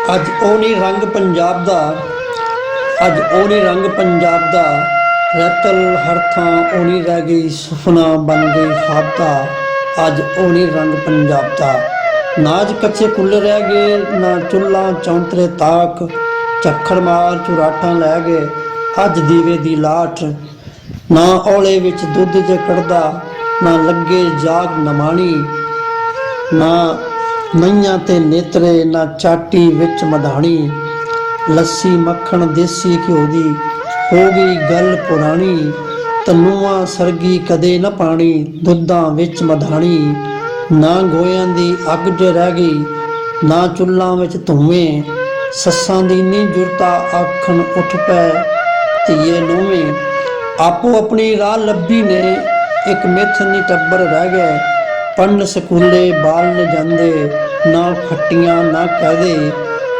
ਅੱਜ ਉਹ ਨਹੀਂ ਰੰਗ ਪੰਜਾਬ ਦਾ, ਅੱਜ ਉਹ ਨਹੀਂ ਰੰਗ ਪੰਜਾਬ ਦਾ, ਰਤਲ ਹਰ ਥਾਂ ਉਹ ਨਹੀਂ ਰਹਿ ਗਈ, ਸੁਫਨਾ ਬਣ ਗਈ ਖ਼ਾਬ ਦਾ। ਅੱਜ ਉਹ ਨਹੀਂ ਰੰਗ ਪੰਜਾਬ ਦਾ, ਨਾ ਅੱਜ ਕੱਚੇ ਕੁੱਲੇ ਰਹਿ ਗਏ, ਨਾ ਚੁੱਲ੍ਹਾ ਚੌਂਤਰੇ ਤਾਕ, ਝੱਖੜ ਮਾਰ ਚੁਰਾਟਾਂ ਲੈ ਗਏ ਅੱਜ ਦੀਵੇ ਦੀ ਲਾਠ। ਨਾ ਔਲੇ ਵਿੱਚ ਦੁੱਧ ਜੇ ਕੱਢਦਾ, ਨਾ ਲੱਗੇ ਜਾਗ ਨਮਾਣੀ, ਨਾ ਨਈਆਂ ਤੇ ਨੇਤਰੇ, ਨਾ ਚਾਟੀ ਵਿੱਚ ਮਧਾਣੀ। ਲੱਸੀ ਮੱਖਣ ਦੇਸੀ ਘਿਓ ਦੀ ਹੋ ਗਈ ਗੱਲ ਪੁਰਾਣੀ, ਤਨੂਆਂ ਸਰਗੀ ਕਦੇ ਨਾ ਪਾਣੀ ਦੁੱਧਾਂ ਵਿੱਚ ਮਧਾਣੀ। ਨਾ ਗੋਇਆਂ ਦੀ ਅੱਗ ਜੇ ਰਹਿ ਗਈ, ਨਾ ਚੁੱਲ੍ਹਾਂ ਵਿੱਚ ਧੂਏਂ, ਸੱਸਾਂ ਦੀ ਨੀ ਜੁਰਤਾ ਆਖਣ ਉੱਠ ਪੈ ਧੀਏ ਨੂੰਵੇਂ। ਆਪੋ ਆਪਣੀ ਰਾਹ ਲੱਭੀ ਨੇ, ਇੱਕ ਮਿੱਥ ਨੀ ਟੱਬਰ ਰਹਿ ਗਏ, ਪੜ੍ਹਨ ਸਕੂਲੇ ਬਾਲ ਨ ਜਾਂਦੇ, ਨਾ ਫੱਟੀਆਂ ਨਾ ਕਹਦੇ,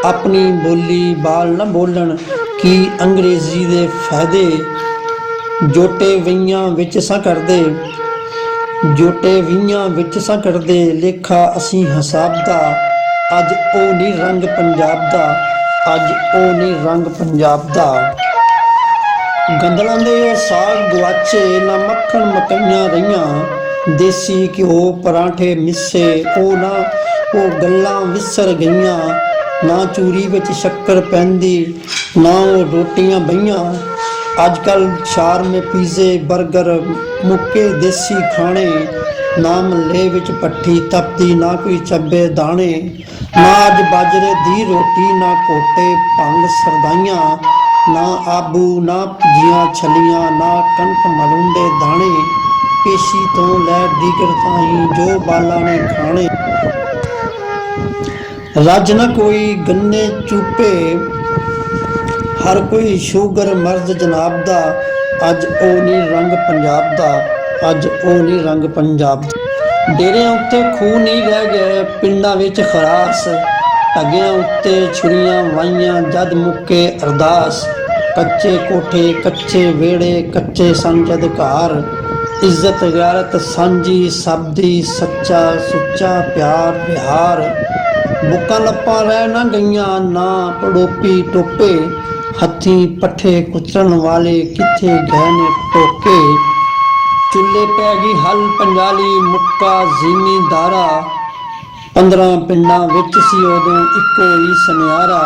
ਆਪਣੀ ਬੋਲੀ ਬਾਲ ਨਾ ਬੋਲਣ ਕੀ ਅੰਗਰੇਜ਼ੀ ਦੇ ਫਾਇਦੇ। ਜੋਟੇ ਵਈਆਂ ਵਿੱਚ ਸਾਂ ਕਰਦੇ, ਜੋਟੇ ਵੀਆਂ ਵਿੱਚ ਸਾਂ ਕਰਦੇ, ਲੇਖਾ ਅਸੀਂ ਹਿਸਾਬ ਦਾ। ਅੱਜ ਉਹ ਨਹੀਂ ਰੰਗ ਪੰਜਾਬ ਦਾ, ਅੱਜ ਉਹ ਨਹੀਂ ਰੰਗ ਪੰਜਾਬ ਦਾ। ਗੰਦਲਾਂ ਦੇ ਉਹ ਸਾਗ ਗੁਆਚੇ, ਨਾ ਮੱਖਣ ਮਕਈਆਂ ਰਹੀਆਂ, ਦੇਸੀ ਘਿਓ ਪਰਾਂਠੇ ਮਿੱਸੇ ਉਹ ਗੱਲਾਂ ਵਿਸਰ ਗਈਆਂ। ਨਾ ਚੂਰੀ ਵਿੱਚ ਸ਼ੱਕਰ ਪੈਂਦੀ, ਨਾ ਉਹ ਰੋਟੀਆਂ ਬਹੀਆਂ। ਅੱਜ ਕੱਲ੍ਹ ਸ਼ਾਰਮੇ ਪੀਜ਼ੇ ਬਰਗਰ ਮੁੱਕੇ ਦੇਸੀ ਖਾਣੇ, ਨਾ ਮਹੱਲੇ ਵਿੱਚ ਭੱਠੀ ਤਪਦੀ, ਨਾ ਕੋਈ ਚੱਬੇ ਦਾਣੇ। ਨਾ ਅੱਜ ਬਾਜਰੇ ਦੀ ਰੋਟੀ, ਨਾ ਕੋਟੇ ਭੰਗ ਸਰਦਾਈਆਂ, ਨਾ ਆਬੂ ਨਾ ਭੁਜੀਆਂ ਛਲੀਆਂ, ਨਾ ਕਣਕ ਮਲੂੰਡੇ ਦਾਣੇ। ਪੇਸ਼ੀ ਤੋਂ ਲੈ ਡਿਗਰ ਤਾਈਂ ਜੋ ਬਾਲਾਂ ਨੇ ਖਾਣੇ, ਰੱਜ ਨਾ ਕੋਈ ਗੰਨੇ ਚੂਪੇ, ਹਰ ਕੋਈ ਸ਼ੂਗਰ ਮਰਦ ਜਨਾਬ ਦਾ। ਅੱਜ ਉਹ ਨਹੀਂ ਰੰਗ ਪੰਜਾਬ ਦਾ, ਅੱਜ ਉਹ ਨਹੀਂ ਰੰਗ ਪੰਜਾਬ ਦਾ। ਡੇਰਿਆਂ ਉੱਤੇ ਖੂਹ ਨਹੀਂ ਰਹਿ ਗਏ, ਪਿੰਡਾਂ ਵਿੱਚ ਖਰਾਸ, ਢੱਗਿਆਂ ਉੱਤੇ ਛੁਰੀਆਂ ਵਾਹੀਆਂ ਜਦ ਮੁੱਕੇ ਅਰਦਾਸ। ਕੱਚੇ ਕੋਠੇ ਕੱਚੇ ਵਿਹੜੇ, ਕੱਚੇ ਸਨ ਜਦ ਘਰ, ਇੱਜ਼ਤ ਗੈਰਤ ਸਾਂਝੀ ਸਭ ਦੀ, ਸੱਚਾ ਸੁੱਚਾ ਪਿਆਰ ਵਿਹਾਰ। ਬੁੱਕਾਂ ਲੱਪਾਂ ਰਹਿ ਨਾ ਗਈਆਂ, ਨਾ ਪੜੋਪੀ ਟੋਪੇ, ਹੱਥੀਂ ਪੱਠੇ ਕੁਤਰਨ ਵਾਲੇ ਕਿੱਥੇ ਗਏ ਨੇ ਟੋਕੇ। ਚੁੱਲ੍ਹੇ ਪੈ ਗਈ ਹਲ ਪੰਜਾਲੀ, ਮੁੱਕਾ ਜ਼ਿਮੀਂਦਾਰਾ, 15 ਪਿੰਡਾਂ ਵਿੱਚ ਸੀ ਉਦੋਂ ਇੱਕੋ ਹੀ ਸੁਨਿਆਰਾ।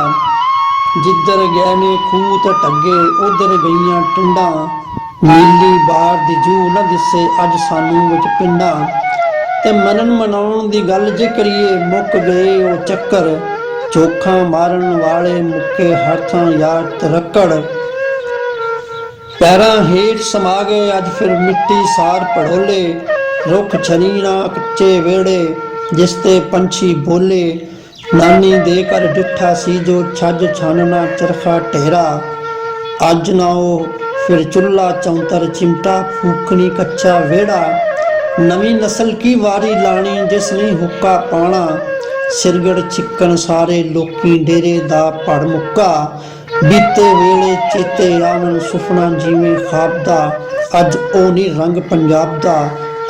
ਜਿੱਧਰ ਗਏ ਨੇ ਖੂਹ ਤੇ ਢੱਗੇ, ਉਧਰ ਗਈਆਂ ਟਿੰਡਾਂ, ਨੀਲੀ ਬਾਰ ਦੀ ਜੂਹ ਨਾ ਦਿਸੇ ਅੱਜ ਸਾਨੂੰ ਵਿੱਚ ਪਿੰਡਾਂ। ਤੇ ਮਨਨ ਮਨਾਉਣ ਦੀ ਗੱਲ ਜੇ ਕਰੀਏ, ਮੁੱਕ ਗਏ ਉਹ ਚੱਕਰ, ਚੋਖਾਂ ਮਾਰਨ ਵਾਲੇ ਮੁੱਕੇ ਹਰ ਥਾਂ ਯਾਰ ਤਰੱਕੜ। ਪੈਰਾਂ ਹੇਠ ਸਮਾ ਗਏ ਅੱਜ ਫਿਰ ਮਿੱਟੀ ਸਾਰ ਪੜੋਲੇ, ਰੁੱਖ ਛਨੀ ਨਾ ਕੱਚੇ ਵਿਹੜੇ ਜਿਸ ਤੇ ਪੰਛੀ ਬੋਲੇ। ਨਾਨੀ ਦੇ ਘਰ ਡਿੱਠਾ ਸੀ ਜੋ ਛੱਜ ਛਾਨਣਾ ਚਰਖਾ ਢੇਰਾ, ਅੱਜ ਨਾ ਉਹ ਫਿਰ ਚੁੱਲ੍ਹਾ ਚੌਂਤਰ ਚਿਮਟਾ ਫੂਕਣੀ ਕੱਚਾ ਵਿਹੜਾ। ਨਵੀਂ ਨਸਲ ਕੀ ਵਾਰੀ ਲਾਣੀ ਜਿਸ ਨਹੀਂ ਹੁੱਕਾ ਪਾਣਾ, ਸਿਰਗੜ ਛਿੱਕਣ ਸਾਰੇ ਲੋਕੀ ਡੇਰੇ ਦਾ ਪੜ ਮੁੱਕਾ। ਬੀਤੇ ਵੇਲੇ ਚੇਤੇ ਆਵਣ ਸੁਫਨਾ ਜਿਵੇਂ ਖ਼ਾਬ ਦਾ, ਅੱਜ ਉਹ ਨਹੀਂ ਰੰਗ ਪੰਜਾਬ ਦਾ,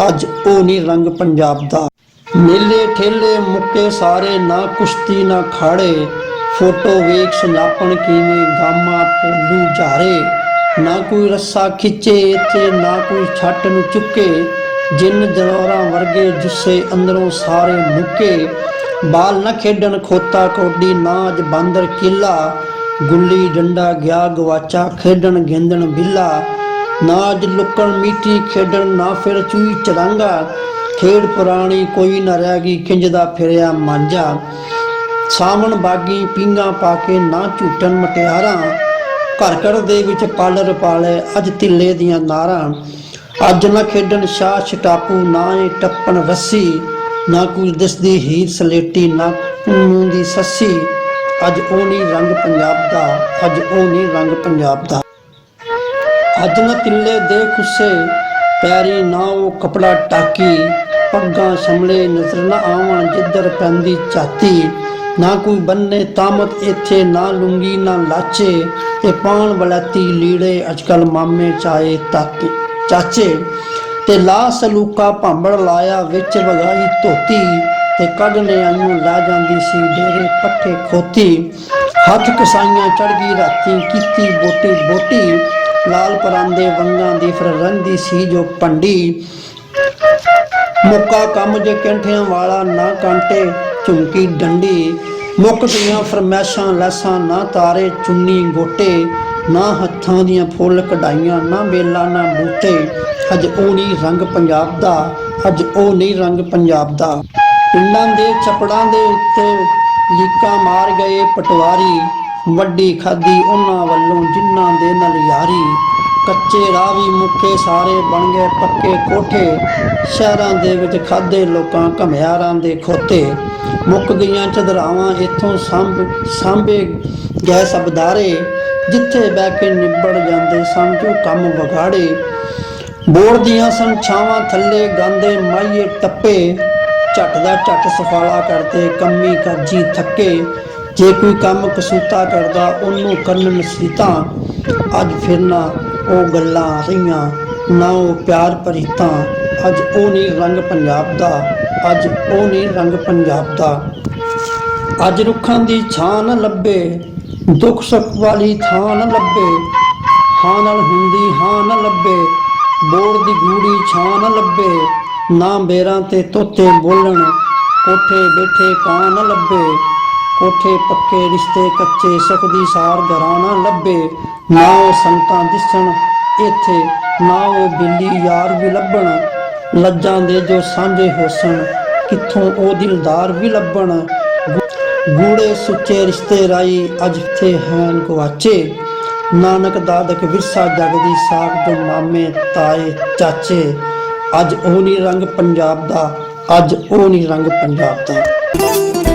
ਅੱਜ ਉਹ ਨਹੀਂ ਰੰਗ ਪੰਜਾਬ ਦਾ। ਮੇਲੇ ਠੇਲੇ ਮੁੱਕੇ ਸਾਰੇ, ਨਾ ਕੁਸ਼ਤੀ ਨਾ ਖਾੜੇ, ਫੋਟੋ ਵੇਖ ਸੁਨਾਪਣ ਕਿਵੇਂ ਗਾਮਾ ਪੋਲੂ ਝਾਰੇ। ਨਾ ਕੋਈ ਰੱਸਾ ਖਿੱਚੇ ਇੱਥੇ, ਨਾ ਕੋਈ ਛੱਟ ਨੂੰ ਚੁੱਕੇ, ਜਿੰਨ ਜਨੌਰਾਂ ਵਰਗੇ ਜੁੱਸੇ ਅੰਦਰੋਂ ਸਾਰੇ ਮੁੱਕੇ। ਬਾਲ ਨਾ ਖੇਡਣ ਖੋਤਾ ਕੌਡੀ, ਨਾ ਅੱਜ ਬਾਂਦਰ ਕਿੱਲਾ, ਗੁੱਲੀ ਡੰਡਾ ਗਿਆ ਗਵਾਚਾ ਖੇਡਣ ਗੇਂਦਣ ਬਿੱਲਾ। ਨਾ ਅੱਜ ਲੁਕਣ ਮੀਟੀ ਖੇਡਣ, ਨਾ ਫਿਰ ਚੂਈ ਚੜਾਂਗਾ, ਖੇਡ ਪੁਰਾਣੀ ਕੋਈ ਨਾ ਰਹਿ ਗਈ ਖਿੰਝਦਾ ਫਿਰਿਆ ਮਾਂਝਾ। ਸਾਵਣ ਬਾਗੀ ਪੀਂਘਾਂ ਪਾ ਕੇ ਨਾ ਝੂਟਣ ਮਟਿਆਰਾਂ, ਘਰ ਘਰ ਦੇ ਵਿੱਚ ਪਾਲਰ ਪਾਲੇ ਅੱਜ ਤਿੱਲੇ ਦੀਆਂ ਨਾਰਾਂ। ਅੱਜ ਨਾ ਖੇਡਣ ਸ਼ਾਹ ਛਟਾਪੂ, ਨਾ ਏ ਟੱਪਣ ਰੱਸੀ, ਨਾ ਕੋਈ ਦਿਸਦੀ ਹੀਰ ਸਲੇਟੀ, ਨਾ ਪੁੰਨੂ ਦੀ ਸੱਸੀ। ਅੱਜ ਉਹ ਨਹੀਂ ਰੰਗ ਪੰਜਾਬ ਦਾ, ਅੱਜ ਉਹ ਨਹੀਂ ਰੰਗ ਪੰਜਾਬ ਦਾ। ਅੱਜ ਨਾ ਤਿੱਲੇ ਦੇ ਖੁੱਸੇ ਪੈਰੀ, ਨਾ ਉਹ ਕਪੜਾ ਟਾਕੀ, ਪੱਗਾਂ ਸ਼ਮਲੇ ਨਜ਼ਰ ਨਾ ਆਵਣ ਜਿੱਧਰ ਪੈਂਦੀ ਝਾਤੀ। ਨਾ ਕੋਈ ਬੰਨੇ ਤਾਮਤ ਇੱਥੇ, ਨਾ ਲੁੰਗੀ ਨਾ ਲਾਚੇ, ਤੇ ਪਾਉਣ ਵਲੈਤੀ ਲੀੜੇ ਅੱਜ ਕੱਲ੍ਹ ਮਾਮੇ ਚਾਏ ਚਾਚੇ। ਤੇ ਲਾ ਸਲੂਕਾ ਭਾਂਬੜ ਲਾਇਆ ਵਿੱਚ ਵਗਾਈ ਧੋਤੀ, ਤੇ ਕੱਢਨੇ ਆਈਓ ਲਾ ਜਾਂਦੀ ਸੀ ਡੇਰੇ ਪੱਠੇ ਖੋਤੀ। ਹੱਥ ਕਸਾਈਆਂ ਚੜ ਗਈ ਰਾਤੀ ਕੀਤੀ ਬੋਟੀ ਬੋਟੀ, ਲਾਲ ਪਰਾਂਦੇ ਵੰਗਾਂ ਦੀ ਫਿਰ ਰਹਿੰਦੀ ਸੀ ਜੋ ਪੰਡੀ। ਮੁੱਕਾ ਕੰਮ ਜੇ ਕੈਂਠਿਆਂ ਵਾਲਾ ਨਾ ਕਾਂਟੇ ਝੁਮਕੀ ਡੰਡੀ, ਮੁੱਕ ਗਈਆਂ ਫਰਮੈਸ਼ਾਂ ਲੈਸਾਂ ਨਾ ਤਾਰੇ ਚੁੰਨੀ ਗੋਟੇ, ਨਾ ਹੱਥਾਂ ਦੀਆਂ ਫੁੱਲ ਕਢਾਈਆਂ ਨਾ ਬੇਲਾਂ ਨਾ ਬੂਟੇ। ਅੱਜ ਉਹ ਨਹੀਂ ਰੰਗ ਪੰਜਾਬ ਦਾ, ਅੱਜ ਉਹ ਨਹੀਂ ਰੰਗ ਪੰਜਾਬ ਦਾ। ਪਿੰਡਾਂ ਦੇ ਛੱਪੜਾਂ ਦੇ ਉੱਤੇ ਲੀਕਾਂ ਮਾਰ ਗਏ ਪਟਵਾਰੀ, ਵੱਡੀ ਖਾਦੀ ਉਹਨਾਂ ਵੱਲੋਂ ਜਿਨ੍ਹਾਂ ਦੇ ਨਾਲ ਯਾਰੀ। ਕੱਚੇ ਰਾਹ ਵੀ ਮੁੱਕੇ ਸਾਰੇ ਬਣ ਗਏ ਪੱਕੇ ਕੋਠੇ, ਸ਼ਹਿਰਾਂ ਦੇ ਵਿੱਚ ਖਾਦੇ ਲੋਕਾਂ ਘਮਿਆਰਾਂ ਦੇ ਖੋਤੇ। ਮੁੱਕ ਗਈਆਂ ਚਦਰਾਵਾਂ ਇੱਥੋਂ ਸਾਂਭੇ ਗਏ ਸਬਦਾਰੇ, ਜਿੱਥੇ ਬਹਿ ਕੇ ਨਿਬੜ ਜਾਂਦੇ ਸਨ ਜੋ ਕੰਮ ਵਿਗਾੜੇ। ਬੋੜ ਦੀਆਂ ਸਨ ਛਾਵਾਂ ਥੱਲੇ ਗਾਂਦੇ ਮਾਹੀਏ ਟੱਪੇ, ਝੱਟ ਦਾ ਝੱਟ ਸਫਾਲਾ ਕਰਦੇ ਕੰਮੀ ਕਾਜੀ ਥੱਕੇ। ਜੇ ਕੋਈ ਕੰਮ ਕਸੂਤਾ ਕਰਦਾ ਉਹਨੂੰ ਕਰਨ ਨਸੀਹਤਾਂ, ਅੱਜ ਫਿਰ ਨਾ ਉਹ ਗੱਲਾਂ ਰਹੀਆਂ ਨਾ ਉਹ ਪਿਆਰ ਭਰੀਤਾਂ। ਅੱਜ ਉਹ ਨਹੀਂ ਰੰਗ ਪੰਜਾਬ ਦਾ, ਅੱਜ ਉਹ ਨਹੀਂ ਰੰਗ ਪੰਜਾਬ ਦਾ। ਅੱਜ ਰੁੱਖਾਂ ਦੀ ਛਾਂ ਨਾ ਲੱਭੇ, ਦੁੱਖ ਸੁੱਖ ਵਾਲੀ ਥਾਂ ਨਾ ਲੱਭੇ, ਹਾਂ ਨਾਲ ਹੁੰਦੀ ਹਾਂ ਨਾ ਲੱਭੇ, ਬੋੜ ਦੀ ਗੂੜੀ ਛਾਂ ਨਾ ਲੱਭੇ। ਨਾ ਬੇਰਾਂ ਤੇ ਤੋਤੇ ਬੋਲਣ, ਕੋਠੇ ਬੈਠੇ ਕਾਂ ਨਾ ਲੱਭੇ, ਕੋਠੇ ਪੱਕੇ ਰਿਸ਼ਤੇ ਕੱਚੇ ਸੁੱਖ ਦੀ ਸਾਰ ਘਰਾਂ ਨਾ ਲੱਭੇ। ਨਾ ਉਹ ਸੰਗਤਾਂ ਦਿਸਣ ਇੱਥੇ, ਨਾ ਉਹ ਬਿੱਲੀ ਯਾਰ ਵੀ ਲੱਭਣ, ਲੱਜਾਂ ਦੇ ਜੋ ਸਾਂਝੇ ਹੋਸਣ, ਕਿੱਥੋਂ ਉਹ ਦਿਲਦਾਰ ਵੀ ਲੱਭਣ। ਗੂੜੇ ਸੁੱਚੇ ਰਿਸ਼ਤੇ ਰਾਈ ਅੱਜ ਇੱਥੇ ਹੈਨ ਗਵਾਚੇ, ਨਾਨਕ ਦਾਦਕ ਵਿਰਸਾ ਜਗਦੀ ਸਾਖ ਜੋ ਮਾਮੇ ਤਾਏ ਚਾਚੇ। ਅੱਜ ਉਹ ਨਹੀਂ ਰੰਗ ਪੰਜਾਬ ਦਾ, ਅੱਜ ਉਹ ਨਹੀਂ ਰੰਗ ਪੰਜਾਬ ਦਾ।